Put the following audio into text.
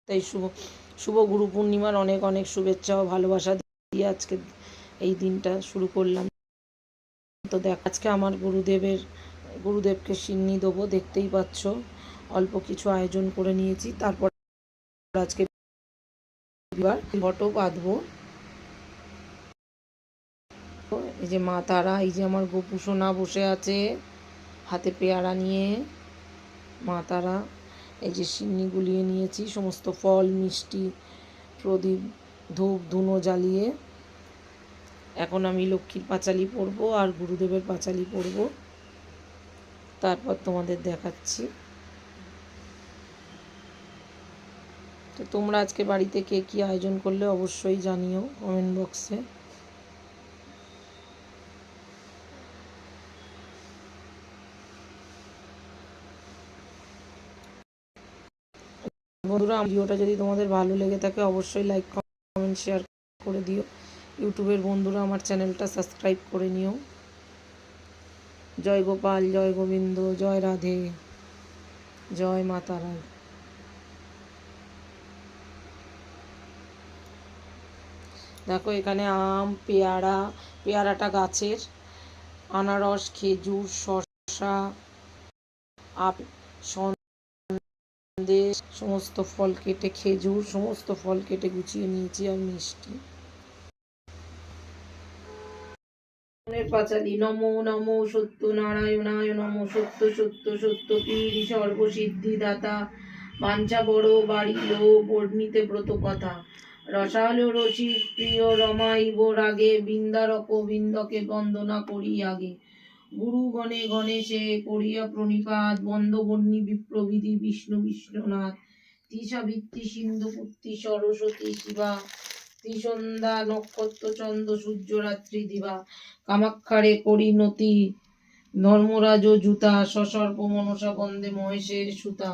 তাই শুভ গুরু পূর্ণিমার অনেক অনেক শুভেচ্ছা ও ভালোবাসা দিয়ে আজকে এই দিনটা শুরু করলাম। তো দেখ, আজকে আমার গুরুদেবকে সিন্নি দেবো, দেখতেই পাচ্ছ অল্প কিছু আয়োজন করে নিয়েছি। তারপর আজকে ঘটও বাঁধবো। এই যে মা তারা, এই যে আমার গোপু সোনা বসে আছে হাতে পেয়ারা নিয়ে। মা তারা, এই যে সিন্নি গুলিয়ে নিয়েছি, সমস্ত ফল মিষ্টি প্রদীপ ধূপ ধুনো জ্বালিয়ে। এখন আমি লক্ষ্মীর পাঁচালি পরবো আর গুরুদেবের পাঁচালি পরবো, তারপর তোমাদের দেখাচ্ছি। তো তোমরা আজকে বাড়িতে কে কী আয়োজন করলে অবশ্যই জানিও কমেন্ট বক্সে। বন্ধুরা, ভিডিওটা যদি তোমাদের ভালো লেগে থাকে অবশ্যই লাইক কমেন্ট শেয়ার করে দিও। ইউটিউবের বন্ধুরা আমার চ্যানেলটা সাবস্ক্রাইব করে নিও। জয় গোপাল, জয় গোবিন্দ, জয় রাধে, জয় মা তারা। দেখো এখানে আম, পেয়ারাটা গাছের, আনারস, খেজুর, শসা, আপেল, সন্দেশ, সমস্ত ফল কেটে, খেজুর সমস্ত ফল কেটে গুছিয়ে নিয়েছি, আর মিষ্টি। পাঁচালি। নমো নমো সত্য নারায়ণায় নমো। সত্য সত্য সত্য পীর সর্বসিদ্ধি দাতা, বাঞ্ছা বড় বাড়িল বর্ণিতে ব্রত কথা। রসালো রসিক প্রিয় রমাইব রাগে, বৃন্দারক বৃন্দকে বন্দনা করি আগে। গুরু গণে গণেশে করিয়া প্রণিপাত, বন্দবর্ণী বিপ্রবিধি বিষ্ণু বিষ্ণুনাথ। তিসাবিত্তি সিন্ধু পুত্রী সরস্বতী শিবা, ত্রিসন্ধ্যা নক্ষত্র চন্দ্র সূর্য রাত্রি দিবা। কামাক্ষারে পরিণতি ধর্মরাজ জুতা, সসর্প মনসা বন্দে মহেশের সুতা।